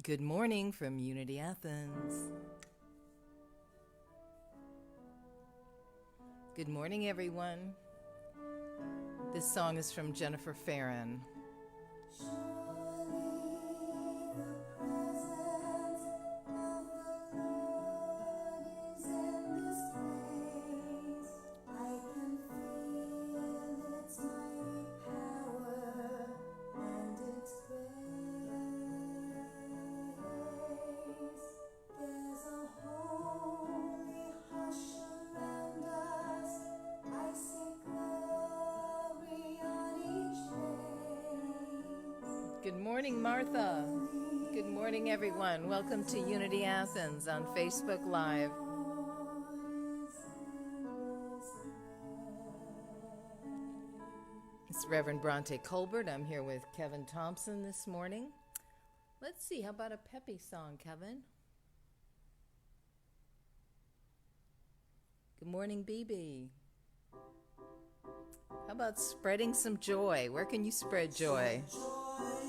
Good morning from Unity Athens. Good morning, everyone. This song is from Jennifer Farron. Good morning, Martha. Good morning, everyone. Welcome to Unity Athens on Facebook Live. It's Reverend Bronte Colbert. I'm here with Kevin Thompson this morning. Let's see, how about a peppy song, Kevin? Good morning, BB. How about spreading some joy? Where can you spread joy?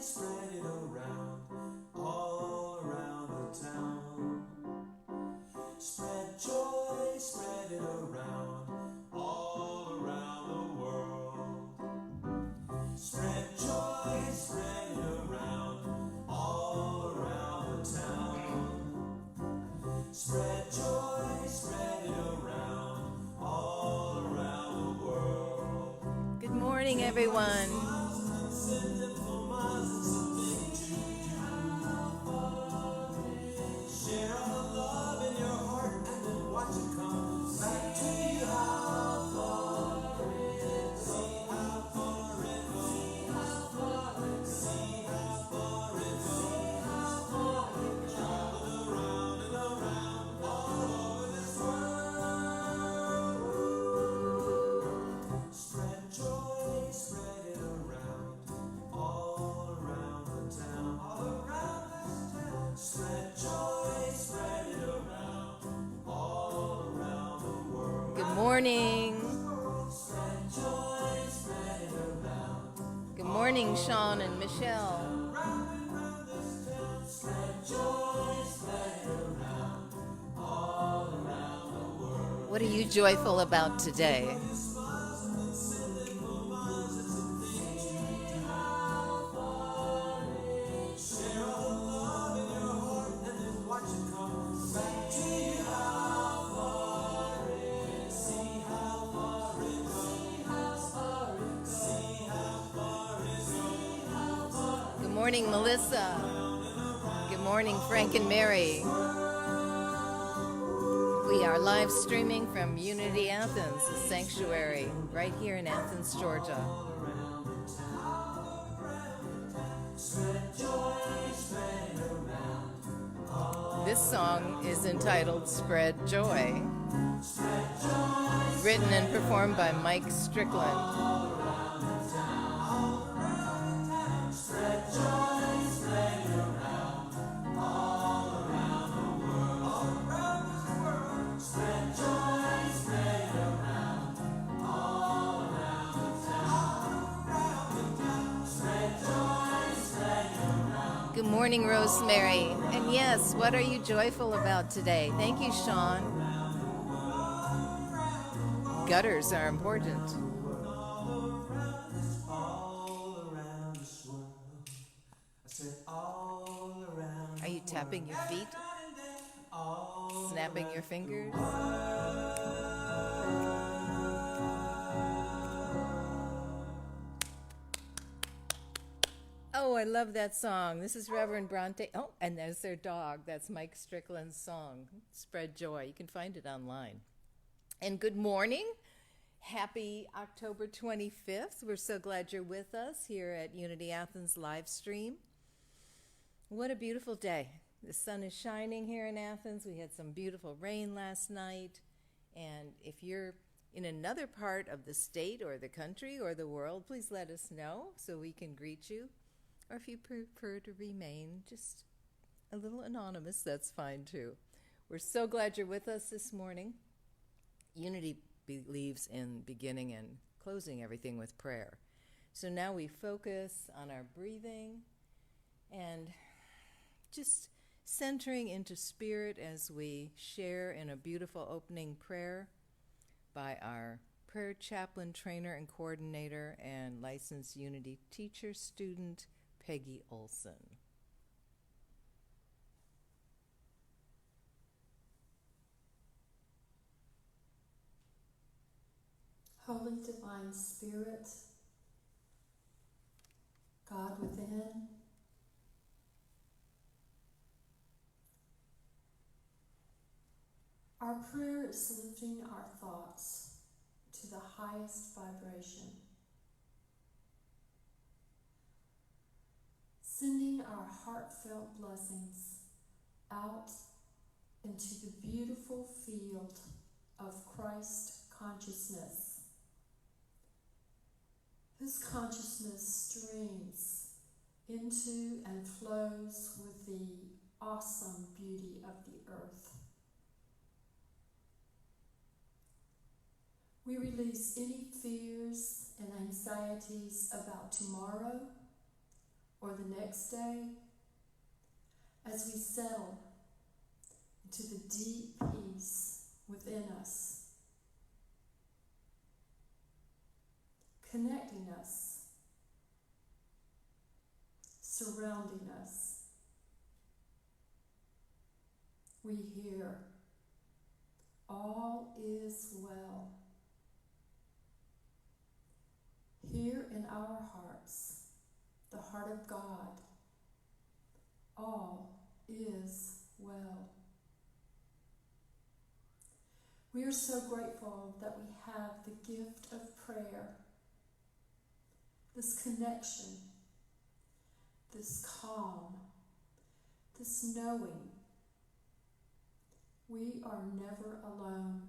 Spread it around, all around the town. Spread joy, spread it around, all around the world. Spread joy, spread it around, all around the town. Spread joy, spread it around, all around the world. Good morning, everyone. Morning. Good morning, Sean and Michelle. What are you joyful about today? Good morning, Melissa. Good morning, Frank and Mary. We are live streaming from Unity Athens, the sanctuary, right here in Athens, Georgia. This song is entitled Spread Joy, written and performed by Mike Strickland. Good morning, Rosemary. And yes, what are you joyful about today? Thank you, Sean. Gutters are important. Are you tapping your feet? Snapping your fingers? Oh, I love that song. This is Reverend Bronte. Oh, and there's their dog. That's Mike Strickland's song, Spread Joy. You can find it online. And good morning. Happy October 25th. We're so glad you're with us here at Unity Athens live stream. What a beautiful day. The sun is shining here in Athens. We had some beautiful rain last night. And if you're in another part of the state or the country or the world, please let us know so we can greet you. Or if you prefer to remain just a little anonymous, that's fine too. We're so glad you're with us this morning. Unity believes in beginning and closing everything with prayer. So now we focus on our breathing and just centering into spirit as we share in a beautiful opening prayer by our prayer chaplain, trainer, and coordinator, and licensed Unity teacher student, Peggy Olson. Holy Divine Spirit, God within, our prayer is lifting our thoughts to the highest vibration, sending our heartfelt blessings out into the beautiful field of Christ consciousness. This consciousness streams into and flows with the awesome beauty of the earth. We release any fears and anxieties about tomorrow or the next day as we settle into the deep peace within us, connecting us, surrounding us. We hear, all is well. Here in our hearts, the heart of God, all is well. We are so grateful that we have the gift of prayer, this connection, this calm, this knowing we are never alone.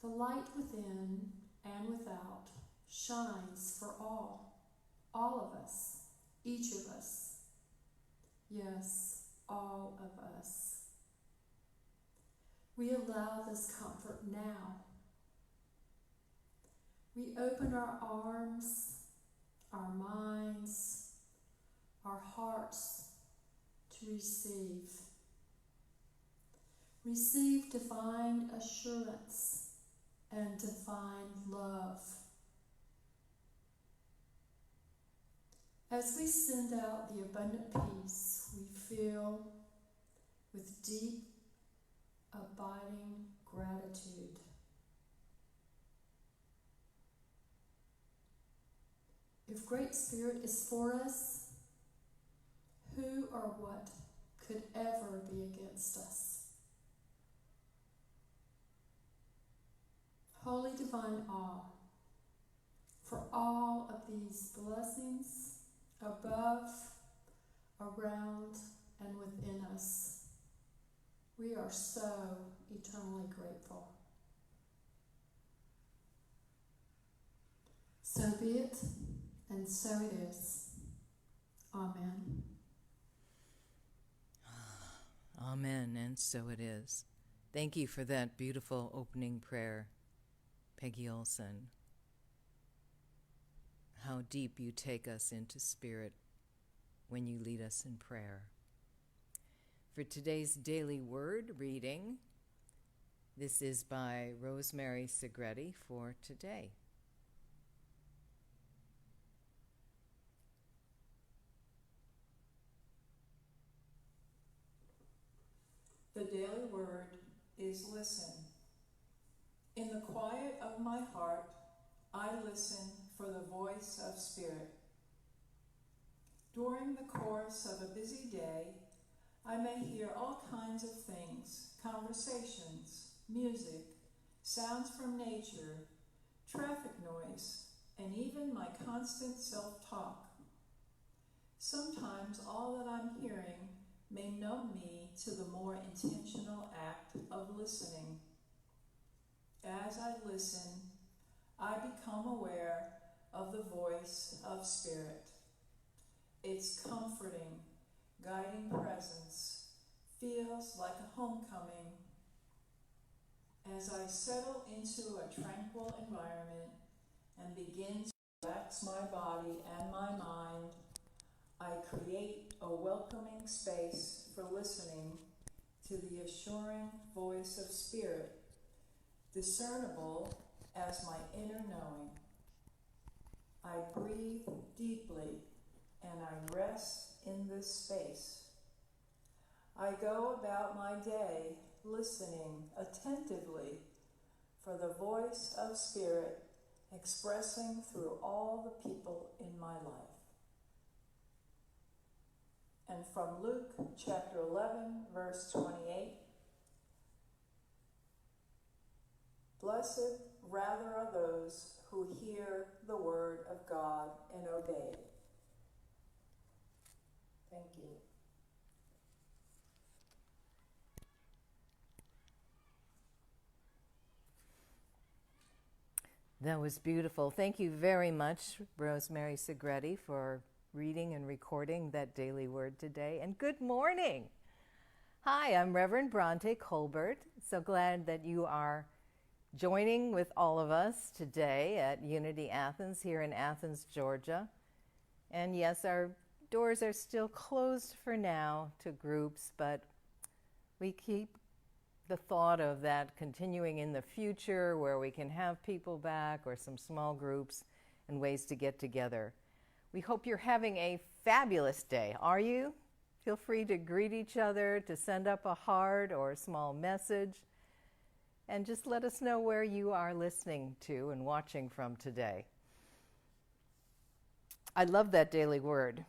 The light within and without shines for all of us, each of us. Yes, all of us. We allow this comfort now. We open our arms, our minds, our hearts to receive. Receive divine assurance and divine love. As we send out the abundant peace we feel with deep, abiding gratitude. If Great Spirit is for us, who or what could ever be against us? Holy Divine Awe, for all of these blessings above, around, and within us, we are so eternally grateful. So be it, and so it is. Amen. Amen, and so it is. Thank you for that beautiful opening prayer, Peggy Olson. How deep you take us into spirit when you lead us in prayer. For today's daily word reading, this is by Rosemary Segretti for today. The daily word is listen. In the quiet of my heart, I listen for the voice of Spirit. During the course of a busy day, I may hear all kinds of things, conversations, music, sounds from nature, traffic noise, and even my constant self-talk. Sometimes all that I'm hearing may numb me to the more intentional act of listening. As I listen, I become aware of the voice of Spirit. Its comforting, guiding presence feels like a homecoming. As I settle into a tranquil environment and begin to relax my body and my mind, I create a a welcoming space for listening to the assuring voice of spirit, discernible as my inner knowing. I breathe deeply and I rest in this space. I go about my day listening attentively for the voice of spirit expressing through all the people in my life. And from Luke chapter 11, verse 28, blessed rather are those who hear the word of God and obey it. Thank you. That was beautiful. Thank you very much, Rosemary Segretti, for reading and recording that daily word today. And good morning. Hi, I'm Reverend Bronte Colbert. So glad that you are joining with all of us today at Unity Athens here in Athens, Georgia. And yes, our doors are still closed for now to groups, but we keep the thought of that continuing in the future where we can have people back or some small groups and ways to get together. We hope you're having a fabulous day. Are you? Feel free to greet each other, to send up a heart or a small message, and just let us know where you are listening to and watching from today. I love that daily word.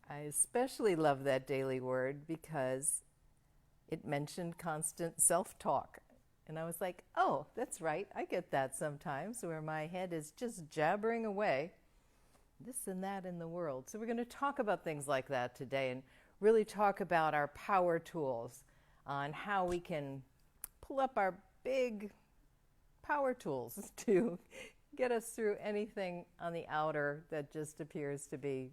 I especially love that daily word because it mentioned constant self-talk. And I was like, oh, that's right. I get that sometimes where my head is just jabbering away, this and that in the world. So we're going to talk about things like that today and really talk about our power tools on how we can pull up our big power tools to get us through anything on the outer that just appears to be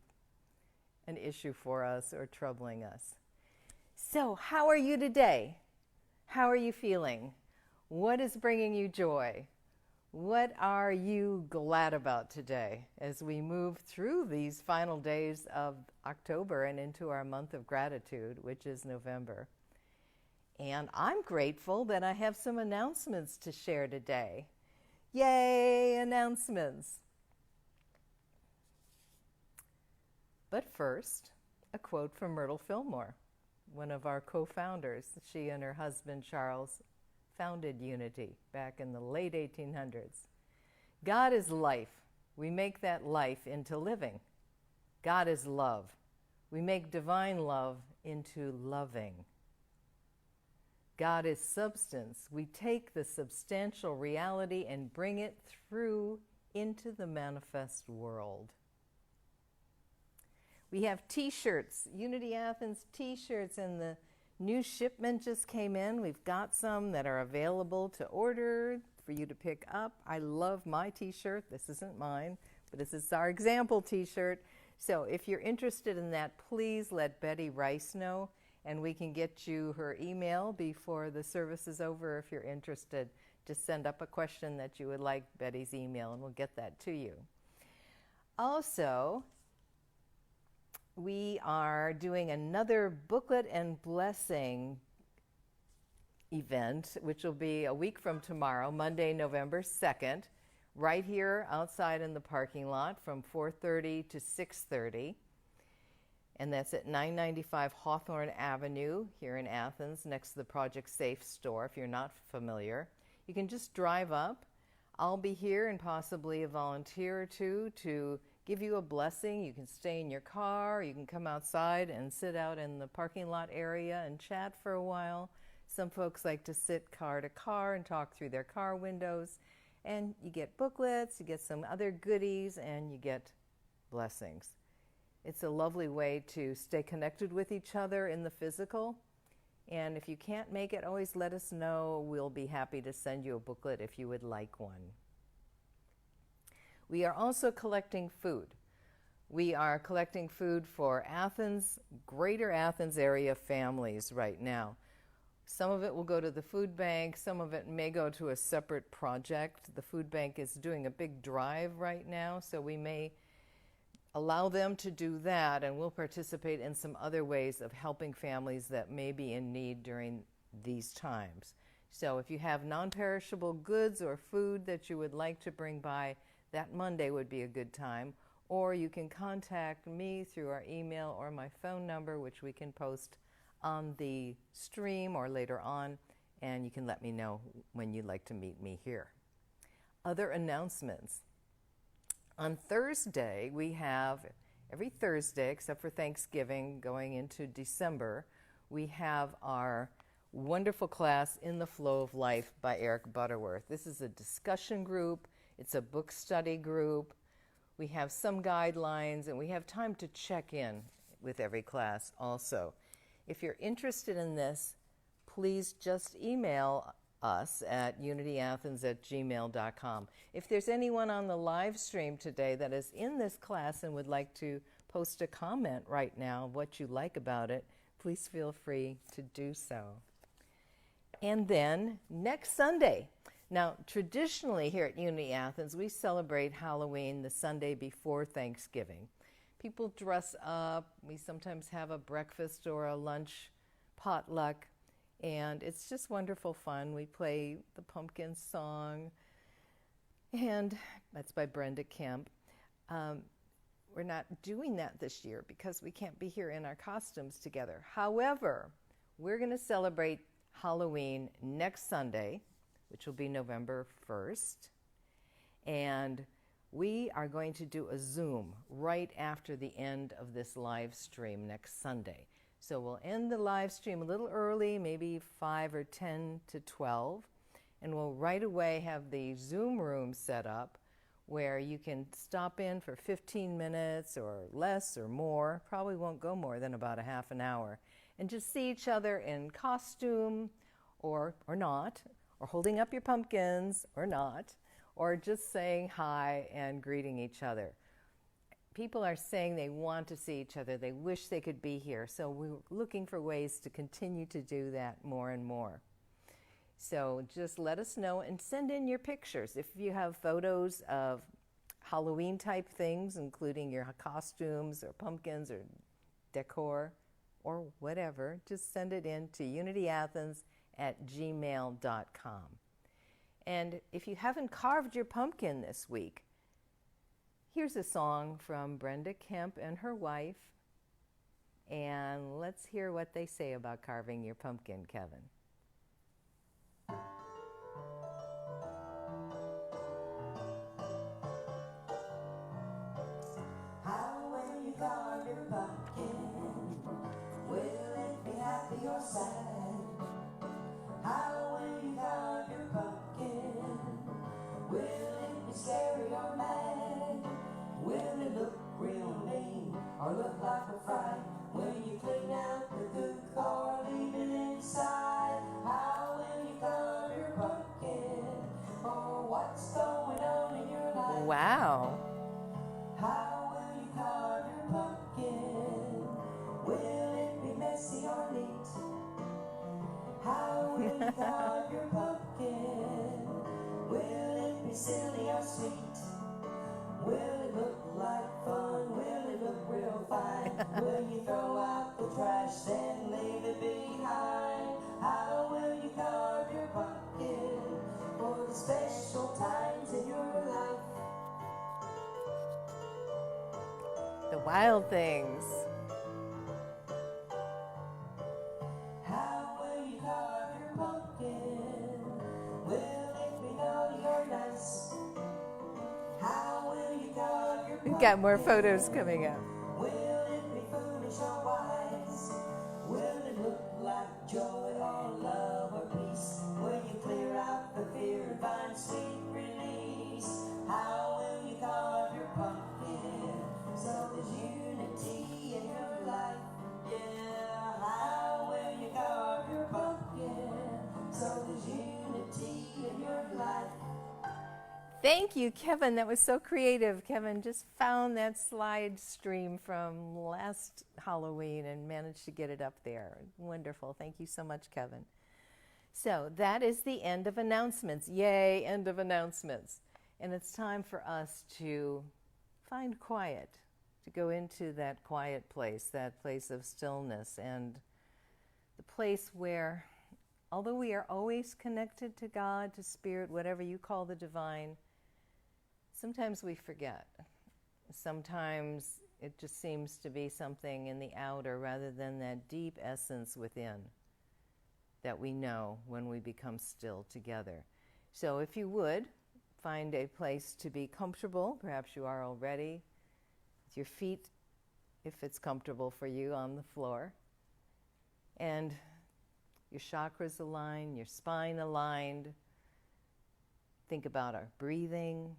an issue for us or troubling us. So, how are you today? How are you feeling? What is bringing you joy? What are you glad about today as we move through these final days of October and into our month of gratitude, which is November? And I'm grateful that I have some announcements to share today. Yay, announcements! But first, a quote from Myrtle Fillmore, one of our co-founders. She and her husband, Charles, founded Unity back in the late 1800s. God is life. We make that life into living. God is love. We make divine love into loving. God is substance. We take the substantial reality and bring it through into the manifest world. We have t-shirts, Unity Athens t-shirts, and the new shipment just came in. We've got some that are available to order for you to pick up. I love my t-shirt. This isn't mine, but this is our example t-shirt. So if you're interested in that, please let Betty Rice know, and we can get you her email before the service is over if you're interested. Just send up a question that you would like Betty's email, and we'll get that to you. Also, we are doing another booklet and blessing event, which will be a week from tomorrow, Monday, November 2nd, right here outside in the parking lot from 4:30 to 6:30. And that's at 995 Hawthorne Avenue here in Athens, next to the Project Safe store, if you're not familiar. You can just drive up. I'll be here and possibly a volunteer or two to give you a blessing. You can stay in your car, you can come outside and sit out in the parking lot area and chat for a while. Some folks like to sit car to car and talk through their car windows. And you get booklets, you get some other goodies, and you get blessings. It's a lovely way to stay connected with each other in the physical. And if you can't make it, always let us know. We'll be happy to send you a booklet if you would like one. We are also collecting food. We are collecting food for Athens, greater Athens area families right now. Some of it will go to the food bank. Some of it may go to a separate project. The food bank is doing a big drive right now, so we may allow them to do that, and we'll participate in some other ways of helping families that may be in need during these times. So if you have non-perishable goods or food that you would like to bring by, that Monday would be a good time. Or you can contact me through our email or my phone number, which we can post on the stream or later on, and you can let me know when you'd like to meet me here. Other announcements. On Thursday, we have, every Thursday except for Thanksgiving going into December, we have our wonderful class, In the Flow of Life by Eric Butterworth. This is a discussion group. It's a book study group. We have some guidelines, and we have time to check in with every class also. If you're interested in this, please just email us at unityathens@gmail.com. If there's anyone on the live stream today that is in this class and would like to post a comment right now, what you like about it, please feel free to do so. And then next Sunday. Now, traditionally here at Unity Athens, we celebrate Halloween the Sunday before Thanksgiving. People dress up. We sometimes have a breakfast or a lunch potluck, and it's just wonderful fun. We play the pumpkin song, and that's by Brenda Kemp. We're not doing that this year because we can't be here in our costumes together. However, we're going to celebrate Halloween next Sunday, which will be November 1st, and we are going to do a Zoom right after the end of this live stream next Sunday. So we'll end the live stream a little early, maybe 5 or 10 to 12, and we'll right away have the Zoom room set up where you can stop in for 15 minutes or less or more, probably won't go more than about a half an hour, and just see each other in costume or not, or holding up your pumpkins or not, or just saying hi and greeting each other. People are saying they want to see each other. They wish they could be here. So we're looking for ways to continue to do that more and more. So just let us know and send in your pictures. If you have photos of Halloween type things, including your costumes or pumpkins or decor or whatever, just send it in to unityathens@gmail.com. And if you haven't carved your pumpkin this week, here's a song from Brenda Kemp and her wife, and let's hear what they say about carving your pumpkin, Kevin. How will you carve your pumpkin? Will it be happy or sad? How will you carve your pumpkin? Will it be scary or mad? Will it look real mean or look like a fright when you clean out the goop or leave it inside? How will you carve your pumpkin? Or what's going on in your life? Wow. How will you carve your pumpkin? Will it be messy or neat? How will you carve your pumpkin? Will it be silly or sweet? Will it look like fun? Will it look real fine? Will you throw out the trash then leave it behind? How will you carve your pumpkin for the special times in your life? The Wild Things. How will you carve your pumpkin? Will it be naughty or nice? How will you carve your pumpkin? We've got more photos coming up. Will it be foolish or wise? Will it look like joy or love or peace? Will you clear out the fear and find sweet release? How will you carve your pumpkin so there's unity in your life? Yeah, how will you carve your pumpkin so there's unity in your life? Thank you, Kevin. That was so creative. Kevin just found that slide stream from last Halloween and managed to get it up there. Wonderful. Thank you so much, Kevin. So that is the end of announcements. Yay, end of announcements. And it's time for us to find quiet, to go into that quiet place, that place of stillness, and the place where, although we are always connected to God, to Spirit, whatever you call the divine, sometimes we forget. Sometimes it just seems to be something in the outer rather than that deep essence within that we know when we become still together. So if you would, find a place to be comfortable. Perhaps you are already, with your feet, if it's comfortable for you, on the floor. And your chakras aligned, your spine aligned. Think about our breathing.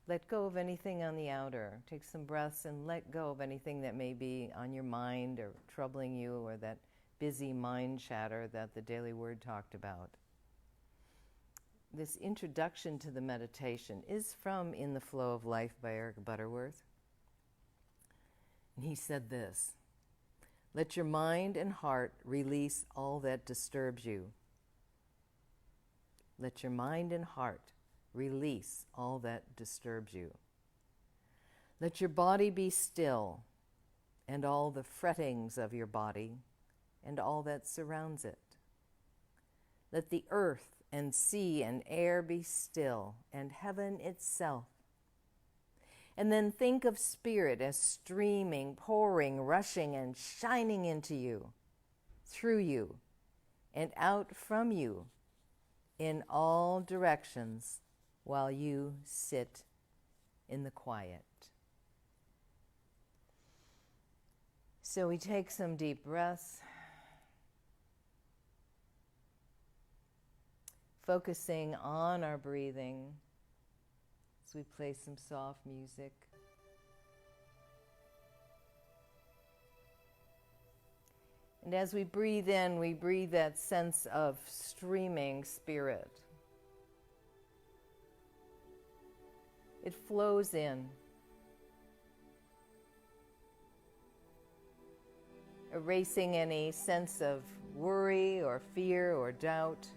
Let go of anything on the outer. Take some breaths and let go of anything that may be on your mind or troubling you, or that busy mind chatter that the Daily Word talked about. This introduction to the meditation is from In the Flow of Life by Eric Butterworth. And he said this: let your mind and heart release all that disturbs you. Let your mind and heart release all that disturbs you. Let your body be still, and all the frettings of your body, and all that surrounds it. Let the earth and sea and air be still, and heaven itself. And then think of Spirit as streaming, pouring, rushing, and shining into you, through you, and out from you, in all directions, while you sit in the quiet. So we take some deep breaths, focusing on our breathing as we play some soft music. And as we breathe in, we breathe that sense of streaming spirit. It flows in, erasing any sense of worry or fear or doubt,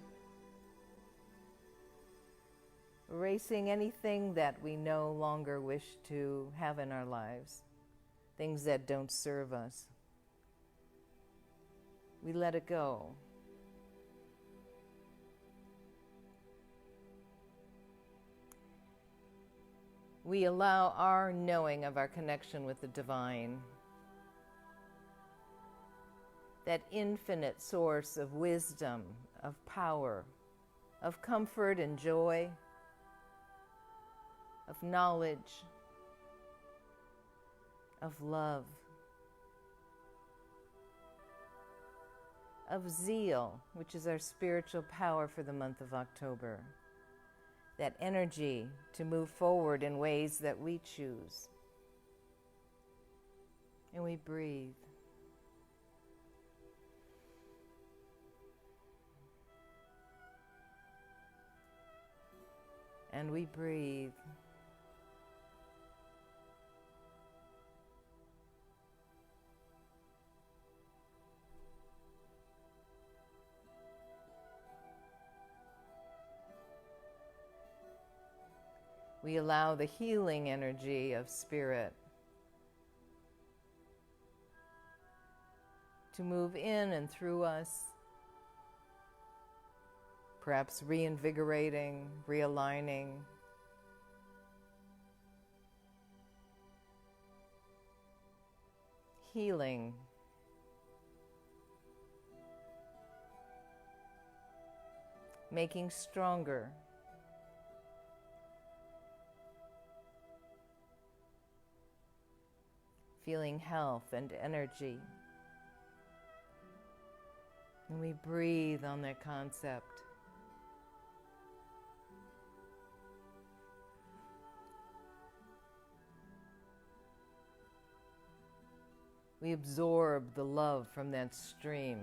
erasing anything that we no longer wish to have in our lives, things that don't serve us. We let it go. We allow our knowing of our connection with the divine, that infinite source of wisdom, of power, of comfort and joy, of knowledge, of love, of zeal, which is our spiritual power for the month of October. That energy to move forward in ways that we choose. And we breathe. And we breathe. We allow the healing energy of Spirit to move in and through us, perhaps reinvigorating, realigning, healing, making stronger, feeling health and energy. And we breathe on that concept. We absorb the love from that stream.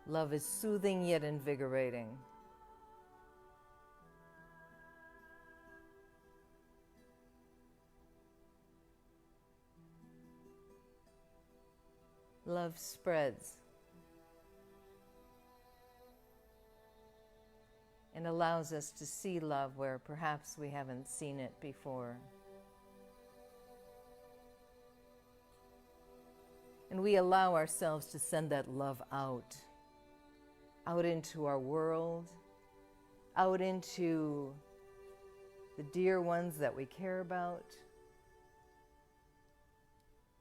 Love is soothing yet invigorating. Love spreads. and allows us to see love where perhaps we haven't seen it before. And we allow ourselves to send that love out into our world, out into the dear ones that we care about,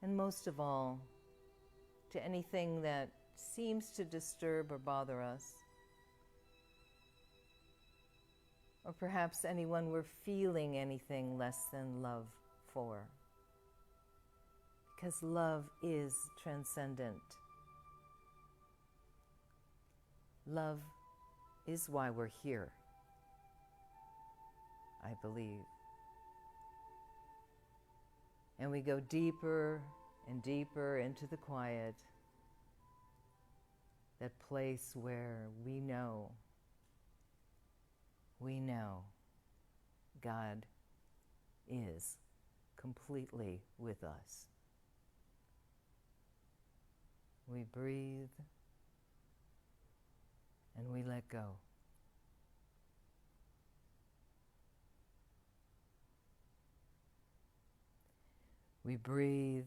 and most of all, to anything that seems to disturb or bother us, or perhaps anyone we're feeling anything less than love for. Because love is transcendent. Love is why we're here, I believe. And we go deeper and deeper into the quiet, that place where we know God is completely with us. We breathe and we let go. We breathe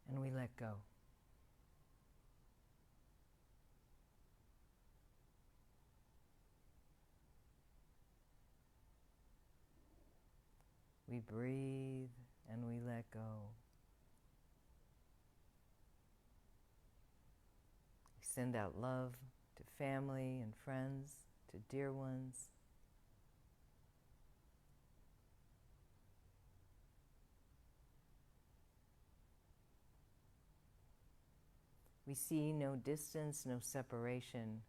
and we let go. We breathe and we let go. We send out love to family and friends, to dear ones. We see no distance, no separation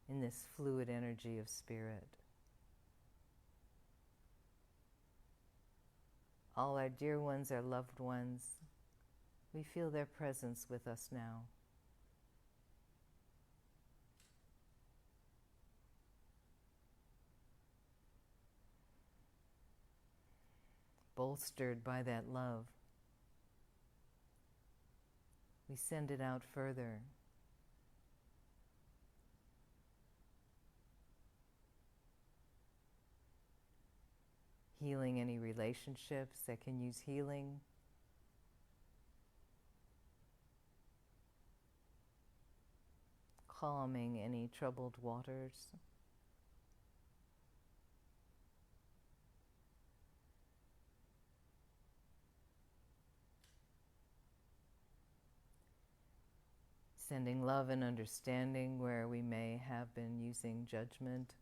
in this fluid energy of spirit. All our dear ones, our loved ones, we feel their presence with us now. Bolstered by that love, we send it out further. Healing any relationships that can use healing. Calming any troubled waters. Sending love and understanding where we may have been using judgment,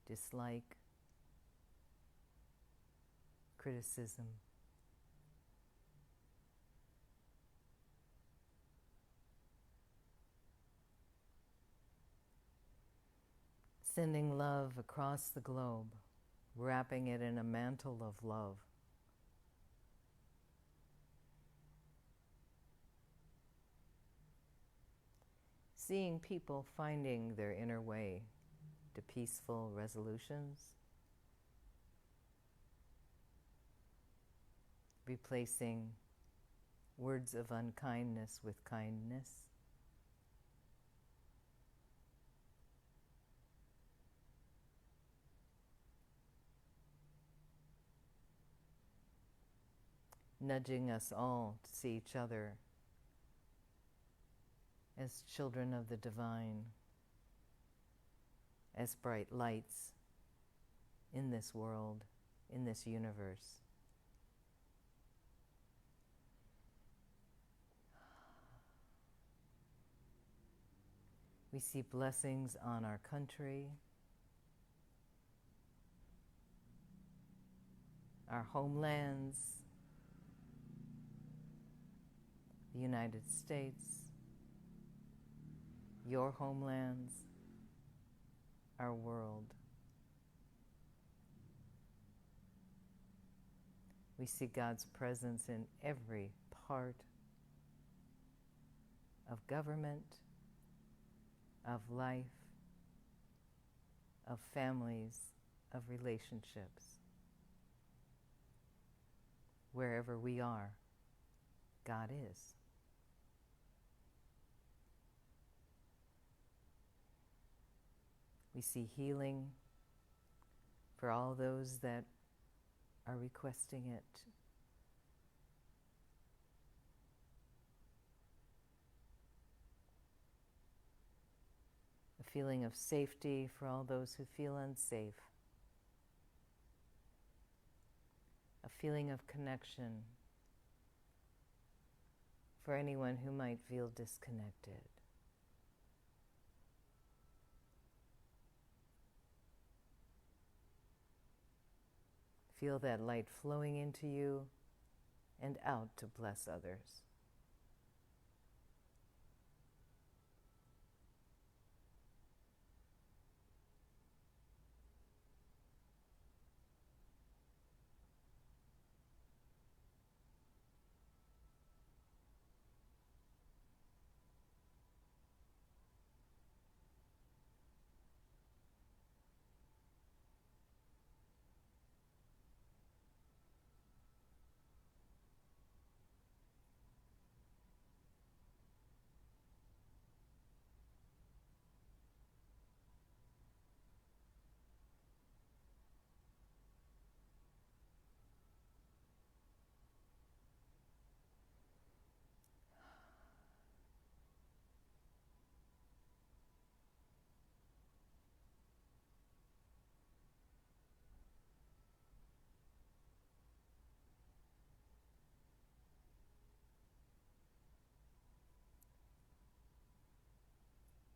dislike, criticism. Sending love across the globe, wrapping it in a mantle of love. Seeing people finding their inner way to peaceful resolutions. Replacing words of unkindness with kindness. Nudging us all to see each other as children of the divine, as bright lights in this world, in this universe. We see blessings on our country, our homelands, the United States, your homelands, our world. We see God's presence in every part of government, of life, of families, of relationships. Wherever we are, God is. We see healing for all those that are requesting it. A feeling of safety for all those who feel unsafe. A feeling of connection for anyone who might feel disconnected. Feel that light flowing into you and out to bless others.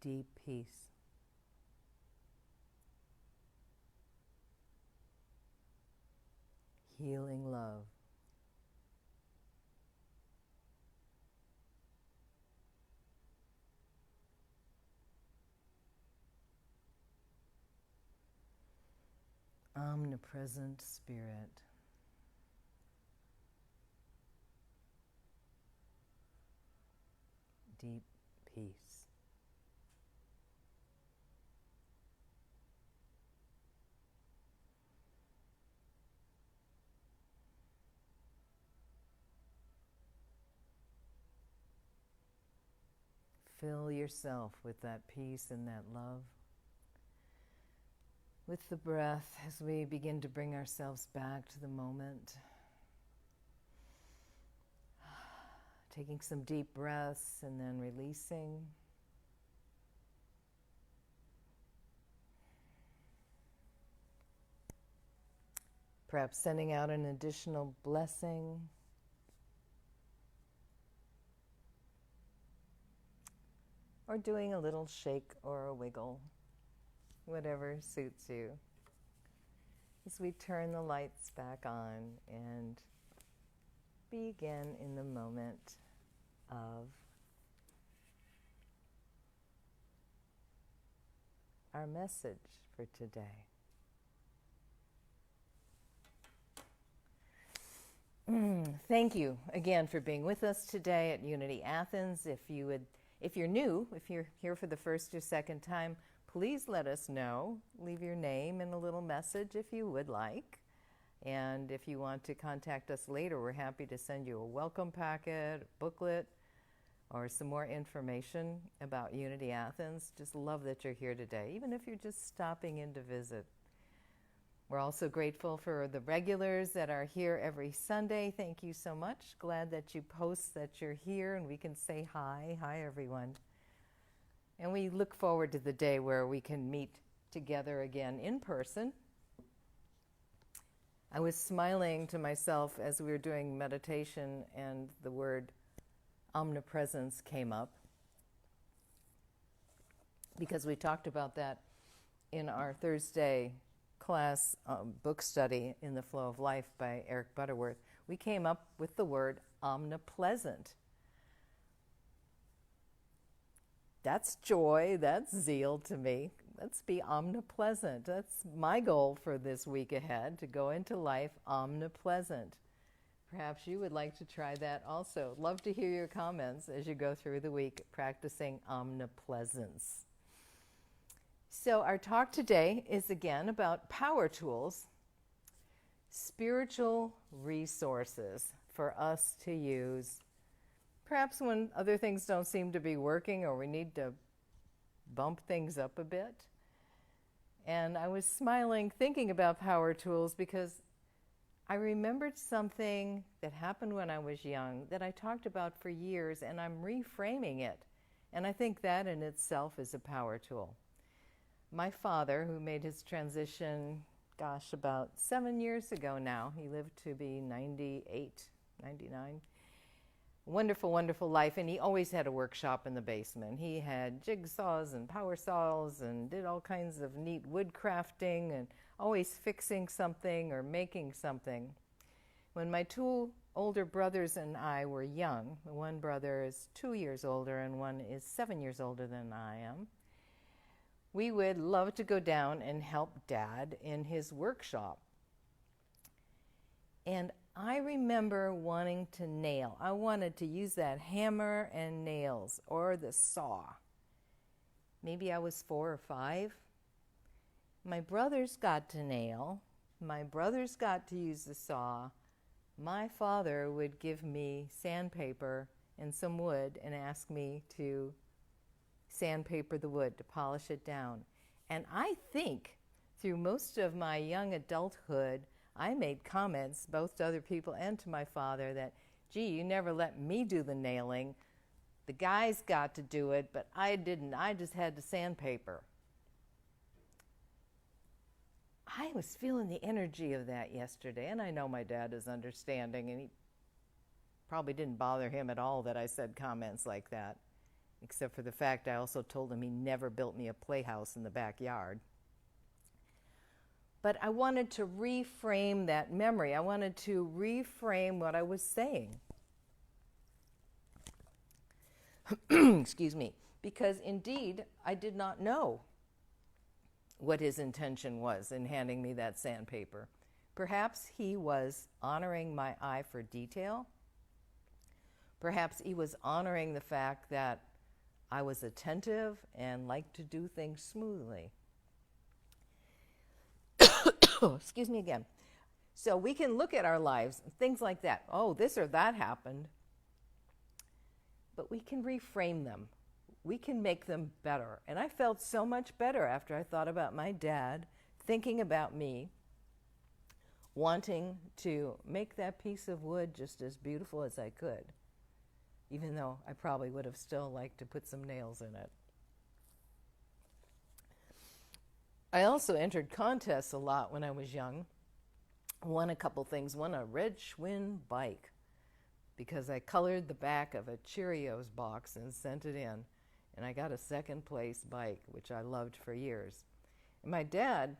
Deep peace. Healing love. Omnipresent Spirit. Deep peace. Fill yourself with that peace and that love. With the breath, as we begin to bring ourselves back to the moment. Taking some deep breaths and then releasing. Perhaps sending out an additional blessing. Or doing a little shake or a wiggle, whatever suits you. As we turn the lights back on and begin in the moment of our message for today. Thank you again for being with us today at Unity Athens. If you're new, if you're here for the first or second time, please let us know. Leave your name and a little message if you would like. And if you want to contact us later, we're happy to send you a welcome packet, a booklet, or some more information about Unity Athens. Just love that you're here today, even if you're just stopping in to visit. We're also grateful for the regulars that are here every Sunday. Thank you so much. Glad that you post that you're here and we can say hi. Hi, everyone. And we look forward to the day where we can meet together again in person. I was smiling to myself as we were doing meditation and the word omnipresence came up, because we talked about that in our Thursday class book study in the Flow of Life by Eric Butterworth. We came up with the word omnipresent. That's joy, that's zeal to me. Let's be omnipresent. That's my goal for this week ahead, to go into life omnipresent. Perhaps you would like to try that also. Love to hear your comments as you go through the week practicing omnipresence. So our talk today is again about power tools, spiritual resources for us to use, perhaps when other things don't seem to be working or we need to bump things up a bit. And I was smiling thinking about power tools because I remembered something that happened when I was young that I talked about for years, and I'm reframing it. And I think that in itself is a power tool. My father, who made his transition, about 7 years ago now, he lived to be 98, 99. Wonderful, wonderful life, and he always had a workshop in the basement. He had jigsaws and power saws and did all kinds of neat wood crafting and always fixing something or making something. When my two older brothers and I were young, one brother is 2 years older and one is 7 years older than I am, we would love to go down and help Dad in his workshop. And I remember wanting to nail. I wanted to use that hammer and nails or the saw. Maybe I was 4 or 5. My brothers got to nail. My brothers got to use the saw. My father would give me sandpaper and some wood and ask me to sandpaper the wood, to polish it down. And I think through most of my young adulthood, I made comments, both to other people and to my father, that, gee, you never let me do the nailing. The guys got to do it, but I didn't. I just had to sandpaper. I was feeling the energy of that yesterday, and I know my dad is understanding, and he probably didn't bother him at all that I said comments like that, except for the fact I also told him he never built me a playhouse in the backyard. But I wanted to reframe that memory. I wanted to reframe what I was saying. Excuse me. Because indeed, I did not know what his intention was in handing me that sandpaper. Perhaps he was honoring my eye for detail. Perhaps he was honoring the fact that I was attentive and liked to do things smoothly. Excuse me again. So we can look at our lives, things like that. Oh, this or that happened. But we can reframe them. We can make them better. And I felt so much better after I thought about my dad, thinking about me, wanting to make that piece of wood just as beautiful as I could, even though I probably would have still liked to put some nails in it. I also entered contests a lot when I was young. Won a couple things. Won a red Schwinn bike because I colored the back of a Cheerios box and sent it in. And I got a second place bike, which I loved for years. And my dad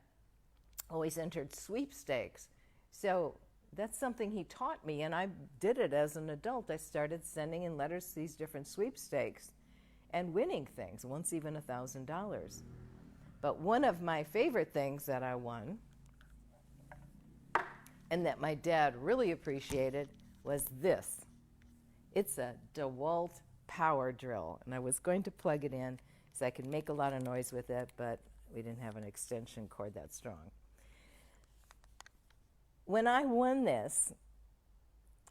always entered sweepstakes. So that's something he taught me, and I did it as an adult. I started sending in letters to these different sweepstakes and winning things, once even $1,000. But one of my favorite things that I won, and that my dad really appreciated, was this. It's a DeWalt power drill, and I was going to plug it in so I could make a lot of noise with it, but we didn't have an extension cord that strong. When I won this,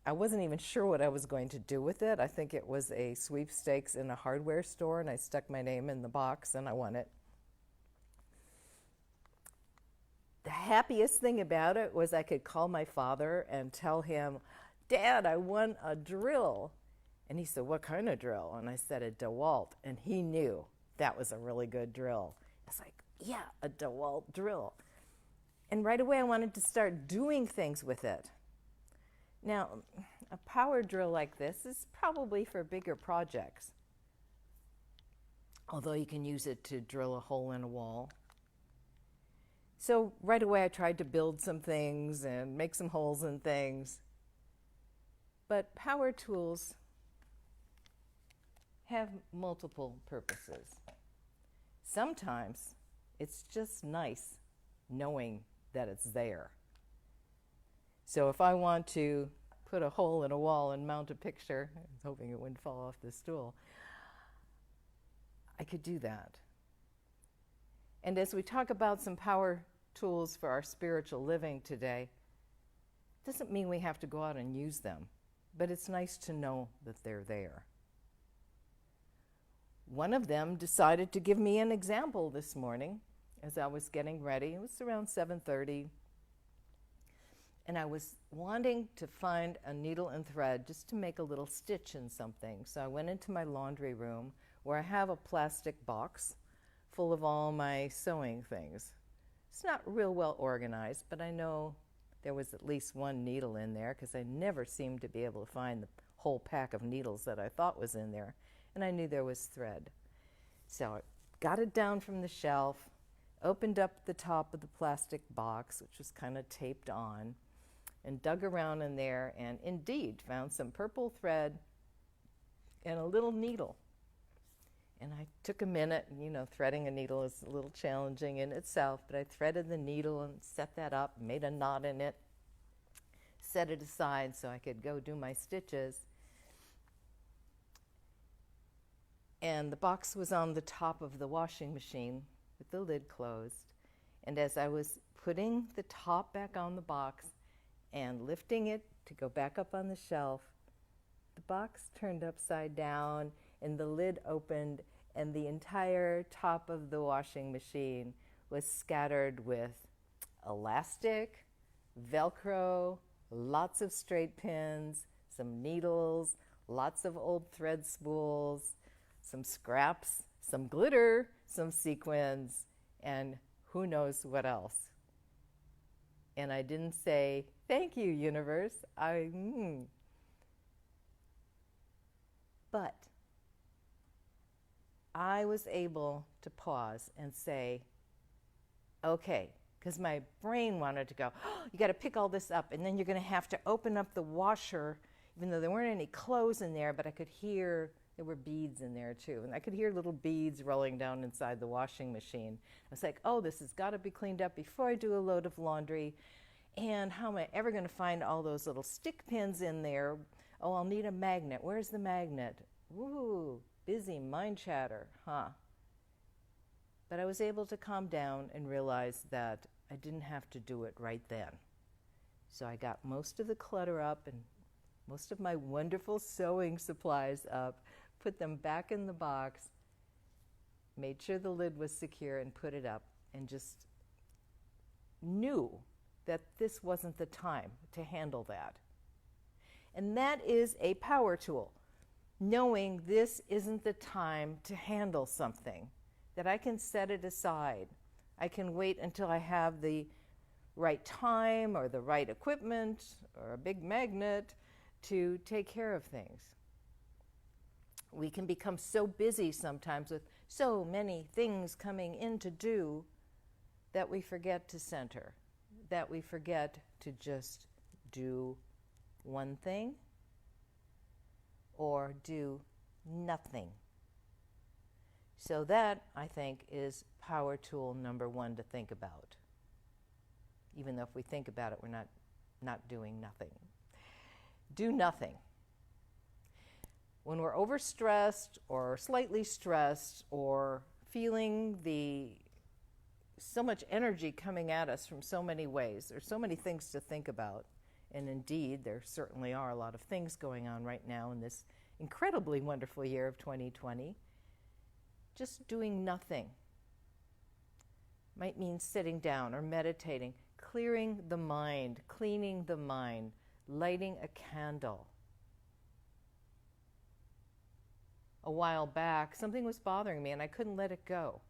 I wasn't even sure what I was going to do with it. I think it was a sweepstakes in a hardware store, and I stuck my name in the box and I won it. The happiest thing about it was I could call my father and tell him, Dad, I won a drill. And he said, what kind of drill? And I said, a DeWalt. And he knew that was a really good drill. It's like, yeah, a DeWalt drill. And right away I wanted to start doing things with it. Now, a power drill like this is probably for bigger projects, although you can use it to drill a hole in a wall. So right away I tried to build some things and make some holes in things. But power tools have multiple purposes. Sometimes it's just nice knowing that it's there. So if I want to put a hole in a wall and mount a picture, I was hoping it wouldn't fall off the stool, I could do that. And as we talk about some power tools for our spiritual living today, doesn't mean we have to go out and use them, but it's nice to know that they're there. One of them decided to give me an example this morning, as I was getting ready. It was around 7:30. And I was wanting to find a needle and thread just to make a little stitch in something. So I went into my laundry room where I have a plastic box full of all my sewing things. It's not real well organized, but I know there was at least one needle in there because I never seemed to be able to find the whole pack of needles that I thought was in there. And I knew there was thread. So I got it down from the shelf, opened up the top of the plastic box, which was kind of taped on, and dug around in there and indeed found some purple thread and a little needle. And I took a minute, threading a needle is a little challenging in itself, but I threaded the needle and set that up, made a knot in it, set it aside so I could go do my stitches. And the box was on the top of the washing machine with the lid closed. And as I was putting the top back on the box and lifting it to go back up on the shelf, the box turned upside down and the lid opened and the entire top of the washing machine was scattered with elastic, Velcro, lots of straight pins, some needles, lots of old thread spools, some scraps, some glitter, some sequins, and who knows what else. And I didn't say, "Thank you, universe." But I was able to pause and say, okay, because my brain wanted to go, oh, you got to pick all this up, and then you're going to have to open up the washer, even though there weren't any clothes in there, but I could hear there were beads in there too. And I could hear little beads rolling down inside the washing machine. I was like, oh, this has got to be cleaned up before I do a load of laundry. And how am I ever going to find all those little stick pins in there? Oh, I'll need a magnet. Where's the magnet? Ooh, busy mind chatter, huh? But I was able to calm down and realize that I didn't have to do it right then. So I got most of the clutter up and most of my wonderful sewing supplies up, put them back in the box, made sure the lid was secure and put it up, and just knew that this wasn't the time to handle that. And that is a power tool, knowing this isn't the time to handle something, that I can set it aside. I can wait until I have the right time or the right equipment or a big magnet to take care of things. We can become so busy sometimes with so many things coming in to do that we forget to center, that we forget to just do one thing or do nothing. So that, I think, is power tool number one to think about. Even though if we think about it, we're not doing nothing. Do nothing. When we're overstressed or slightly stressed or feeling so much energy coming at us from so many ways, there's so many things to think about. And indeed, there certainly are a lot of things going on right now in this incredibly wonderful year of 2020. Just doing nothing might mean sitting down or meditating, clearing the mind, cleaning the mind, lighting a candle. A while back, something was bothering me and I couldn't let it go.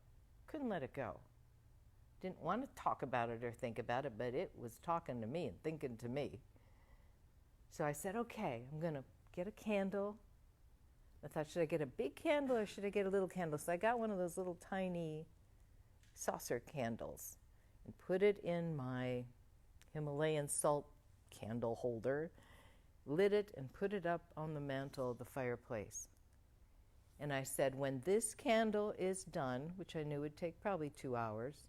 Didn't want to talk about it or think about it, but it was talking to me and thinking to me. So I said, okay, I'm going to get a candle. I thought, should I get a big candle or should I get a little candle? So I got one of those little tiny saucer candles and put it in my Himalayan salt candle holder, lit it and put it up on the mantle of the fireplace. And I said, when this candle is done, which I knew would take probably 2 hours,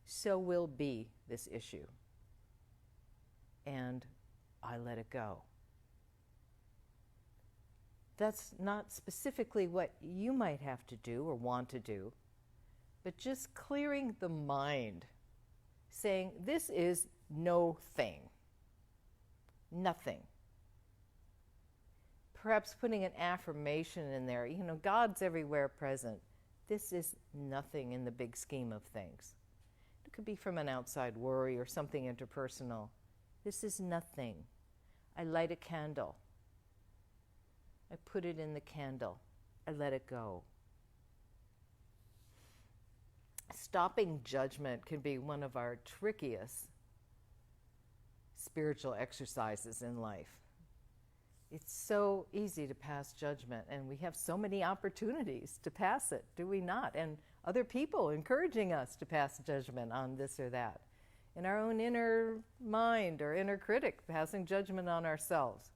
so will be this issue. And I let it go. That's not specifically what you might have to do or want to do, but just clearing the mind, saying this is no thing, nothing. Perhaps putting an affirmation in there, God's everywhere present. This is nothing in the big scheme of things. It could be from an outside worry or something interpersonal. This is nothing. I light a candle. I put it in the candle. I let it go. Stopping judgment can be one of our trickiest spiritual exercises in life. It's so easy to pass judgment, and we have so many opportunities to pass it, do we not? And other people encouraging us to pass judgment on this or that. In our own inner mind or inner critic, passing judgment on ourselves.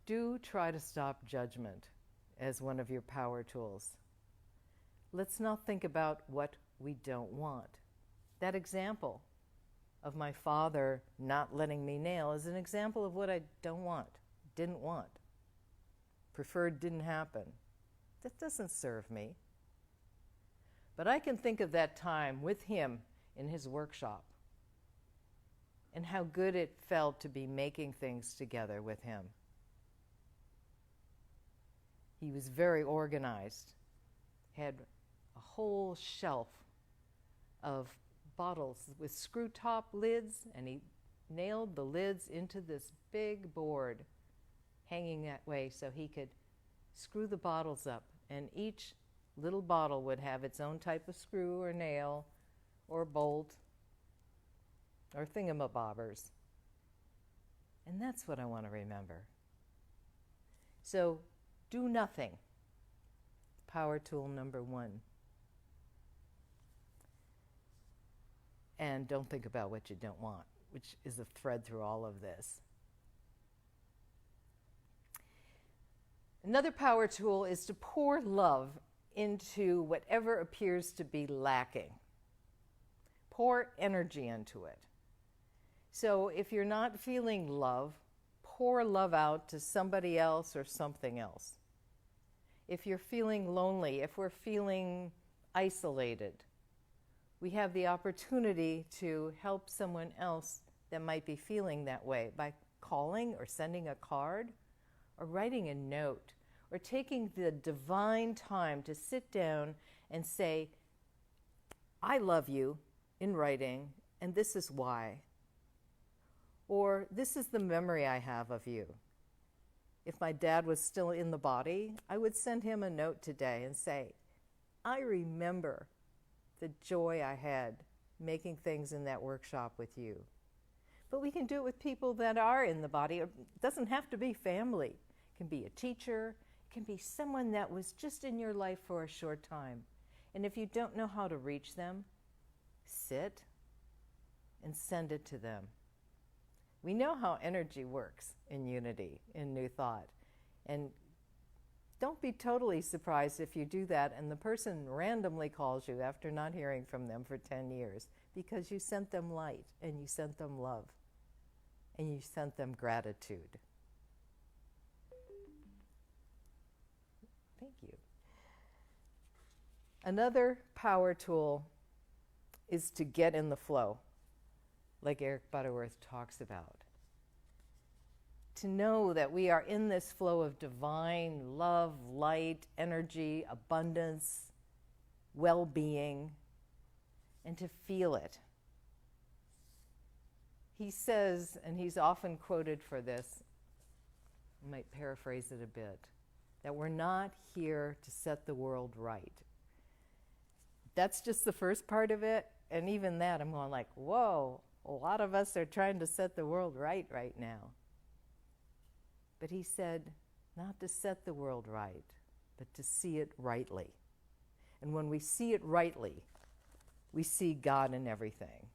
Do try to stop judgment as one of your power tools. Let's not think about what we don't want. That example of my father not letting me nail is an example of what I don't want, didn't want, preferred didn't happen. That doesn't serve me. But I can think of that time with him in his workshop and how good it felt to be making things together with him. He was very organized, had a whole shelf of bottles with screw top lids, and he nailed the lids into this big board hanging that way so he could screw the bottles up, and each little bottle would have its own type of screw or nail or bolt or thingamabobbers. And that's what I want to remember. So do nothing. Power tool number 1. And don't think about what you don't want, which is a thread through all of this. Another power tool is to pour love into whatever appears to be lacking. Pour energy into it. So if you're not feeling love, pour love out to somebody else or something else. If you're feeling lonely, if we're feeling isolated, we have the opportunity to help someone else that might be feeling that way by calling or sending a card or writing a note or taking the divine time to sit down and say, I love you in writing, and this is why. Or this is the memory I have of you. If my dad was still in the body, I would send him a note today and say, I remember the joy I had making things in that workshop with you. But we can do it with people that are in the body. It doesn't have to be family. It can be a teacher. It can be someone that was just in your life for a short time. And if you don't know how to reach them, sit and send it to them. We know how energy works in unity, in New Thought. And don't be totally surprised if you do that and the person randomly calls you after not hearing from them for 10 years because you sent them light and you sent them love and you sent them gratitude. Thank you. Another power tool is to get in the flow, like Eric Butterworth talks about. To know that we are in this flow of divine love, light, energy, abundance, well-being, and to feel it. He says, and he's often quoted for this, I might paraphrase it a bit, that we're not here to set the world right. That's just the first part of it, and even that I'm going like, whoa, a lot of us are trying to set the world right now. But he said, not to set the world right, but to see it rightly. And when we see it rightly, we see God in everything.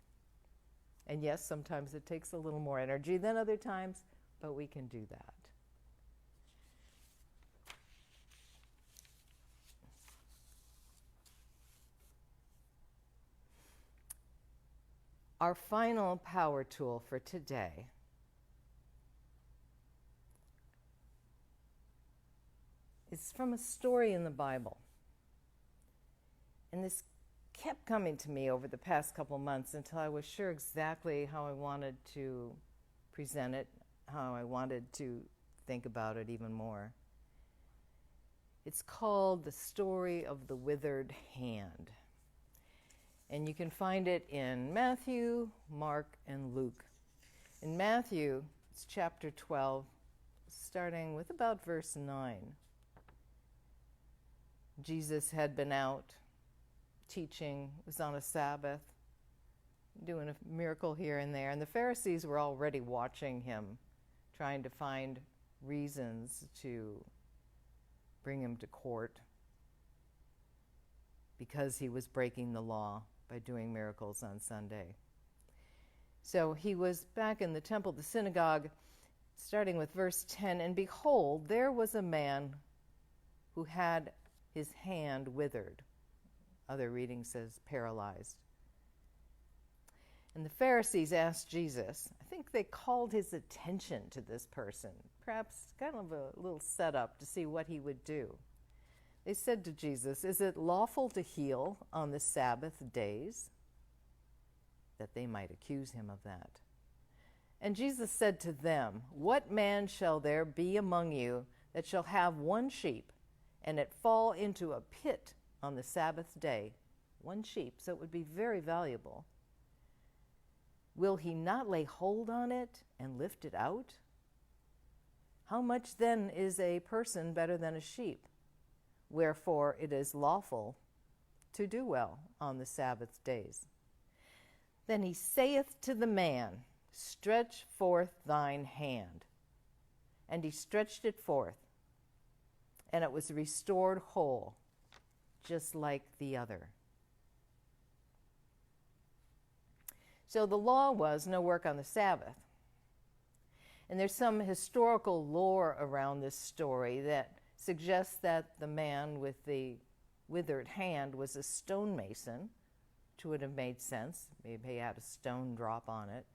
And yes, sometimes it takes a little more energy than other times, but we can do that. Our final power tool for today is from a story in the Bible. And this kept coming to me over the past couple months until I was sure exactly how I wanted to present it, how I wanted to think about it even more. It's called The Story of the Withered Hand. And you can find it in Matthew, Mark, and Luke. In Matthew, it's chapter 12, starting with about verse 9. Jesus had been out teaching, it was on a Sabbath, doing a miracle here and there, and the Pharisees were already watching him, trying to find reasons to bring him to court because he was breaking the law by doing miracles on Sunday. So he was back in the temple, the synagogue, starting with verse 10, and behold, there was a man who had his hand withered. Other reading says paralyzed. And the Pharisees asked Jesus, I think they called his attention to this person, perhaps kind of a little setup to see what he would do. They said to Jesus, is it lawful to heal on the Sabbath days? That they might accuse him of that. And Jesus said to them, what man shall there be among you that shall have one sheep, and it fall into a pit on the Sabbath day? One sheep, so it would be very valuable. Will he not lay hold on it and lift it out? How much then is a person better than a sheep? Wherefore it is lawful to do well on the Sabbath days. Then he saith to the man, stretch forth thine hand. And he stretched it forth, and it was restored whole, just like the other. So the law was no work on the Sabbath. And there's some historical lore around this story that suggests that the man with the withered hand was a stonemason, which would have made sense. Maybe he had a stone drop on it.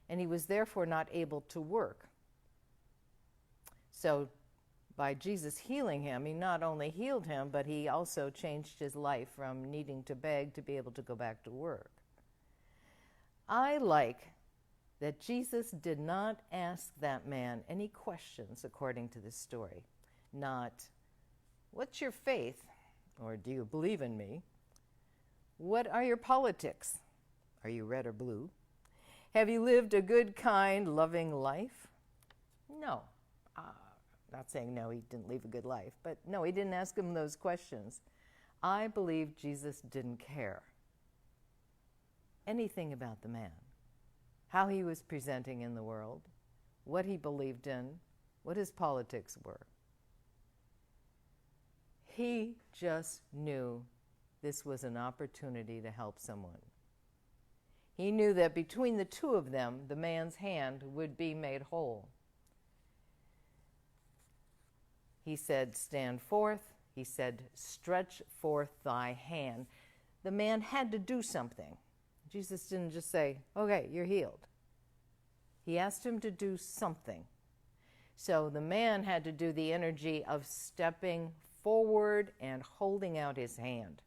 And he was therefore not able to work. So by Jesus healing him, he not only healed him, but he also changed his life from needing to beg to be able to go back to work. I like that Jesus did not ask that man any questions according to this story. Not, what's your faith? Or do you believe in me? What are your politics? Are you red or blue? Have you lived a good, kind, loving life? No. Not saying no, he didn't live a good life, but no, he didn't ask him those questions. I believe Jesus didn't care anything about the man, how he was presenting in the world, what he believed in, what his politics were. He just knew this was an opportunity to help someone. He knew that between the two of them, the man's hand would be made whole. He said, stand forth. He said, stretch forth thy hand. The man had to do something. Jesus didn't just say, okay, you're healed. He asked him to do something. So the man had to do the energy of stepping forward and holding out his hand.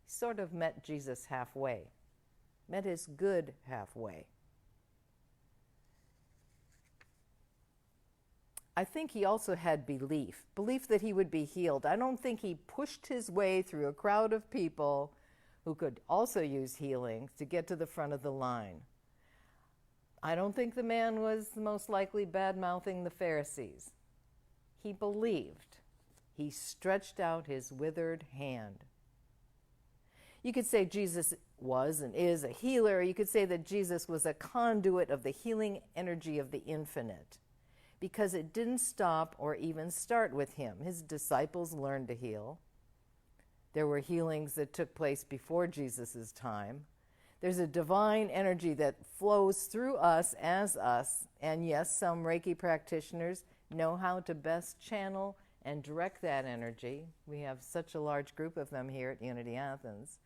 He sort of met Jesus halfway, met his good halfway. I think he also had belief that he would be healed. I don't think he pushed his way through a crowd of people who could also use healing to get to the front of the line. I don't think the man was most likely bad-mouthing the Pharisees. He believed. He stretched out his withered hand. You could say Jesus was and is a healer. You could say that Jesus was a conduit of the healing energy of the infinite, because it didn't stop or even start with him. His disciples learned to heal. There were healings that took place before Jesus' time. There's a divine energy that flows through us as us, and yes, some Reiki practitioners know how to best channel and direct that energy. We have such a large group of them here at Unity Athens,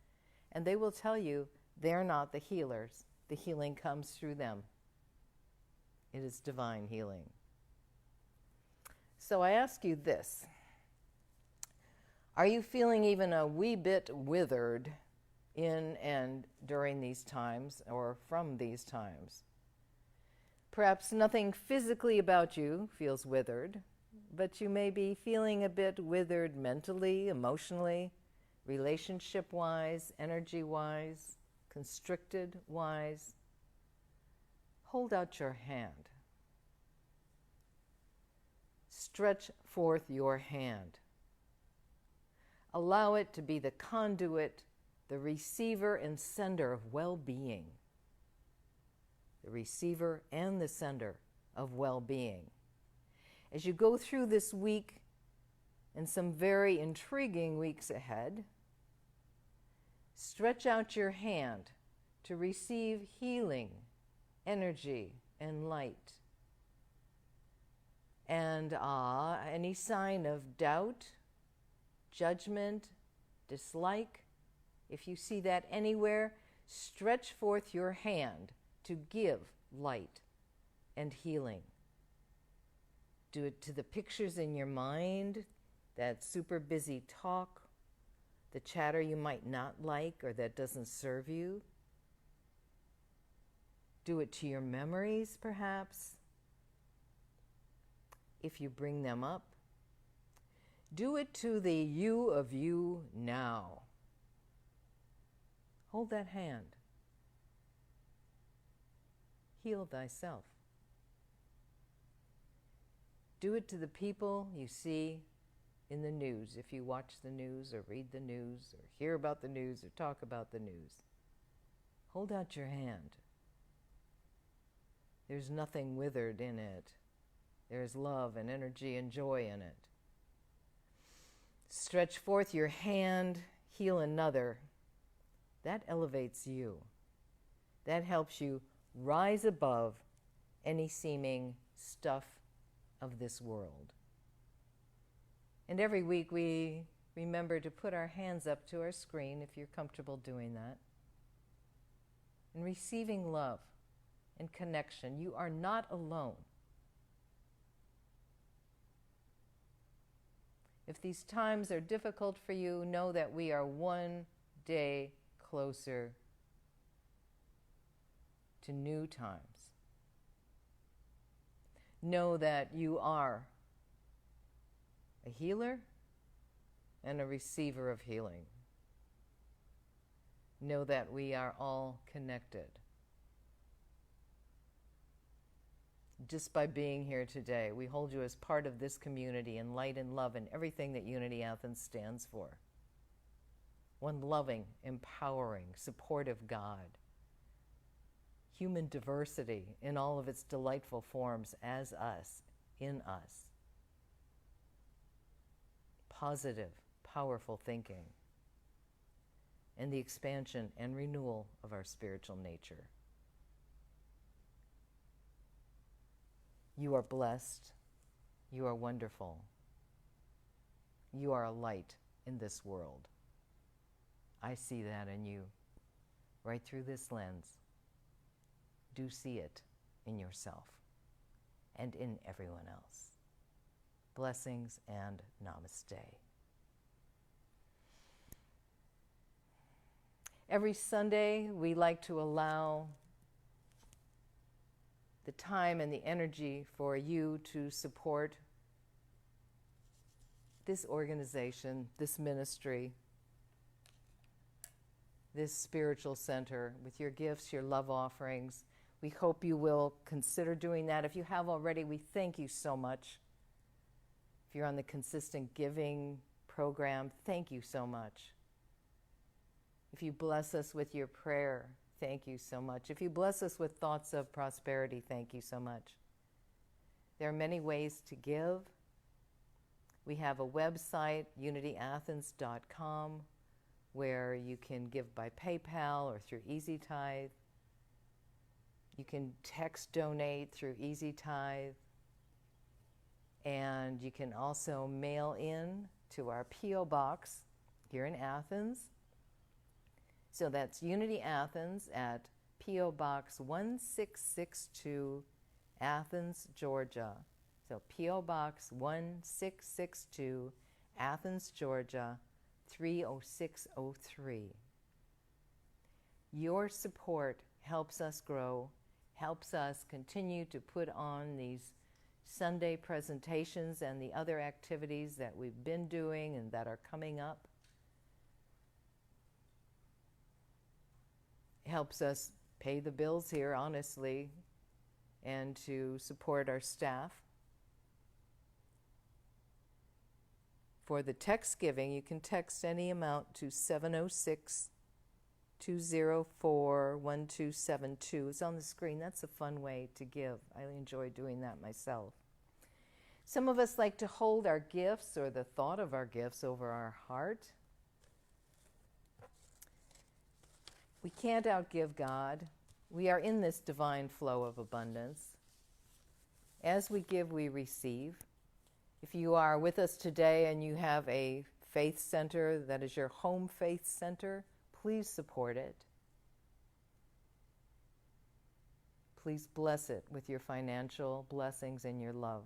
and they will tell you they're not the healers. The healing comes through them. It is divine healing. So I ask you this. Are you feeling even a wee bit withered in and during these times or from these times? Perhaps nothing physically about you feels withered, but you may be feeling a bit withered mentally, emotionally, relationship-wise, energy-wise, constricted-wise. Hold out your hand. Stretch forth your hand. Allow it to be the conduit, the receiver and sender of well-being. The receiver and the sender of well-being. As you go through this week and some very intriguing weeks ahead, stretch out your hand to receive healing, energy, and light. And any sign of doubt, judgment, dislike, if you see that anywhere, stretch forth your hand to give light and healing. Do it to the pictures in your mind, that super busy talk, the chatter you might not like or that doesn't serve you. Do it to your memories, perhaps, if you bring them up. Do it to the you of you now. Hold that hand. Heal thyself. Do it to the people you see in the news, if you watch the news or read the news or hear about the news or talk about the news. Hold out your hand. There's nothing withered in it. There's love and energy and joy in it. Stretch forth your hand, heal another. That elevates you. That helps you rise above any seeming stuff of this world. And every week we remember to put our hands up to our screen, if you're comfortable doing that, and receiving love and connection. You are not alone. If these times are difficult for you, know that we are one day closer to new times. Know that you are a healer and a receiver of healing. Know that we are all connected. Just by being here today, we hold you as part of this community in light and love and everything that Unity Athens stands for. One loving, empowering, supportive God. Human diversity in all of its delightful forms as us, in us. Positive, powerful thinking. And the expansion and renewal of our spiritual nature. You are blessed. You are wonderful. You are a light in this world. I see that in you, right through this lens. Do see it in yourself and in everyone else. Blessings and namaste. Every Sunday, we like to allow the time and the energy for you to support this organization, this ministry, this spiritual center with your gifts, your love offerings. We hope you will consider doing that. If you have already, we thank you so much. If you're on the consistent giving program, thank you so much. If you bless us with your prayer, thank you so much. If you bless us with thoughts of prosperity, thank you so much. There are many ways to give. We have a website, unityathens.com, where you can give by PayPal or through EasyTithe. You can text donate through EasyTithe. And you can also mail in to our P.O. Box here in Athens. So that's Unity Athens at P.O. Box 1662, Athens, Georgia. So P.O. Box 1662, Athens, Georgia, 30603. Your support helps us grow, helps us continue to put on these Sunday presentations and the other activities that we've been doing and that are coming up. Helps us pay the bills here, honestly, and to support our staff. For the text giving, you can text any amount to 706-204-1272. It's on the screen. That's a fun way to give. I enjoy doing that myself. Some of us like to hold our gifts or the thought of our gifts over our heart. We can't outgive God. We are in this divine flow of abundance. As we give, we receive. If you are with us today and you have a faith center that is your home faith center, please support it. Please bless it with your financial blessings and your love.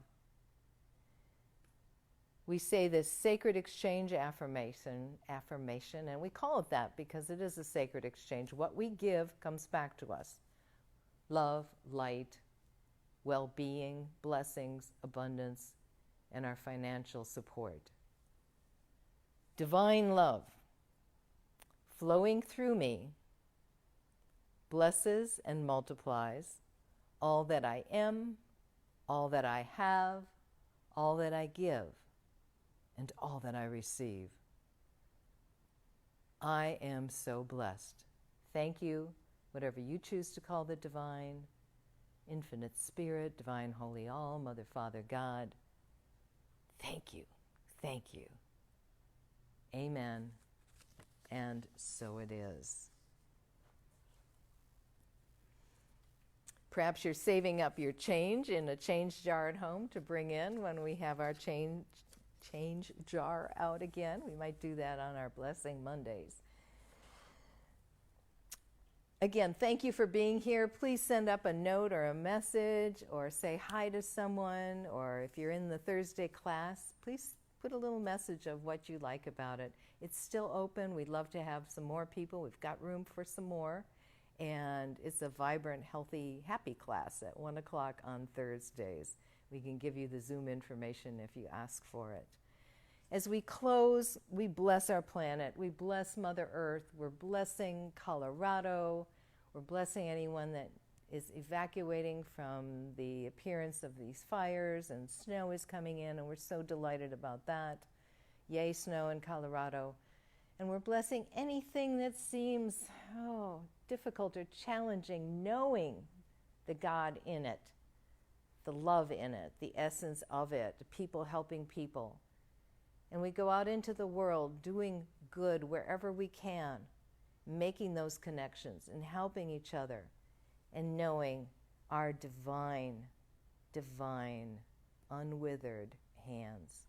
We say this sacred exchange affirmation, and we call it that because it is a sacred exchange. What we give comes back to us. Love, light, well-being, blessings, abundance, and our financial support. Divine love, flowing through me, blesses and multiplies all that I am, all that I have, all that I give, and all that I receive. I am so blessed. Thank you, whatever you choose to call the divine, infinite spirit, divine holy all, Mother, Father, God. Thank you. Thank you. Amen. And so it is. Perhaps you're saving up your change in a change jar at home to bring in when we have our change jar out again. We might do that on our Blessing Mondays. Again, thank you for being here. Please send up a note or a message or say hi to someone, or if you're in the Thursday class, please put a little message of what you like about it. It's still open. We'd love to have some more people. We've got room for some more. And it's a vibrant, healthy, happy class at 1 o'clock on Thursdays. We can give you the Zoom information if you ask for it. As we close, we bless our planet. We bless Mother Earth. We're blessing Colorado. We're blessing anyone that is evacuating from the appearance of these fires, and snow is coming in, and we're so delighted about that. Yay, snow in Colorado. And we're blessing anything that seems difficult or challenging, knowing the God in it, the love in it, the essence of it, people helping people. And we go out into the world doing good wherever we can, making those connections and helping each other and knowing our divine, unwithered hands.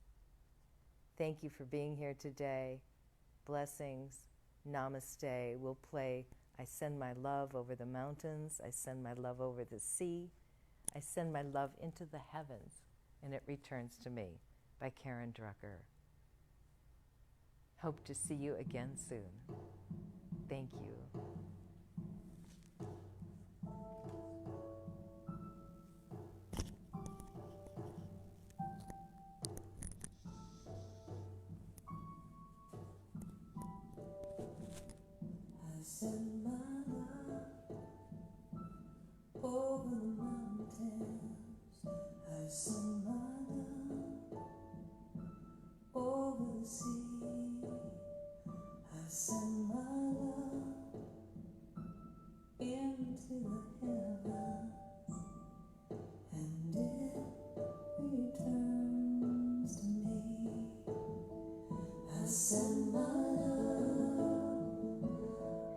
Thank you for being here today. Blessings. Namaste. We'll play I Send My Love Over the Mountains. I Send My Love Over the Sea. I Send My Love Into the Heavens, and It Returns to Me by Karen Drucker. Hope to see you again soon. Thank you. I send my love over the mountains. I send my love over the sea. I send my love into the heavens, and it returns to me. I send my love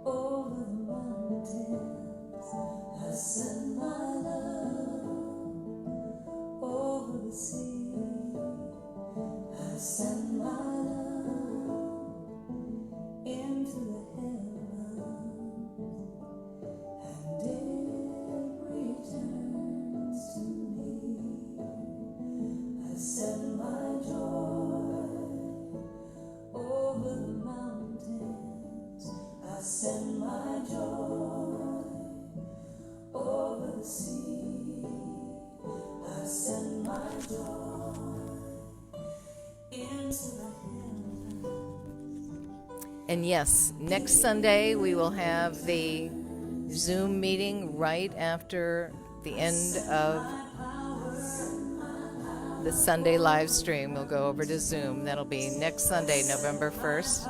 over the mountains. I send my love over the sea. I send my love into the heavens, and it returns to me. I send my joy over the mountains. I send my joy over the sea. I send my And yes, next Sunday we will have the Zoom meeting right after the end of the Sunday live stream. We'll go over to Zoom. That'll be next Sunday, November 1st.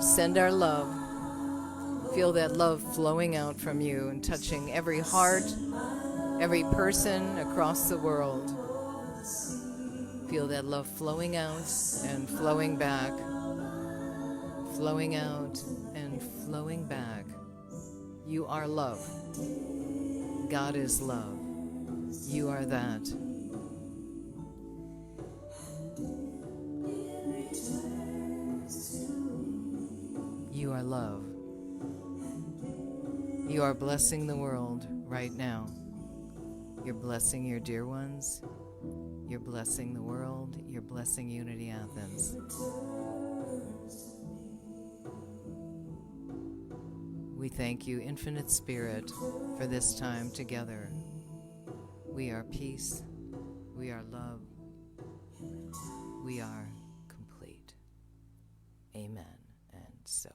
Send our love. Feel that love flowing out from you and touching every heart, every person across the world. Feel that love flowing out and flowing back, flowing out and flowing back. You are love. God is love. You are that. You are love. You are blessing the world right now. You're blessing your dear ones. You're blessing the world. You're blessing Unity Athens. We thank you, Infinite Spirit, for this time together. We are peace. We are love. We are complete. Amen. And so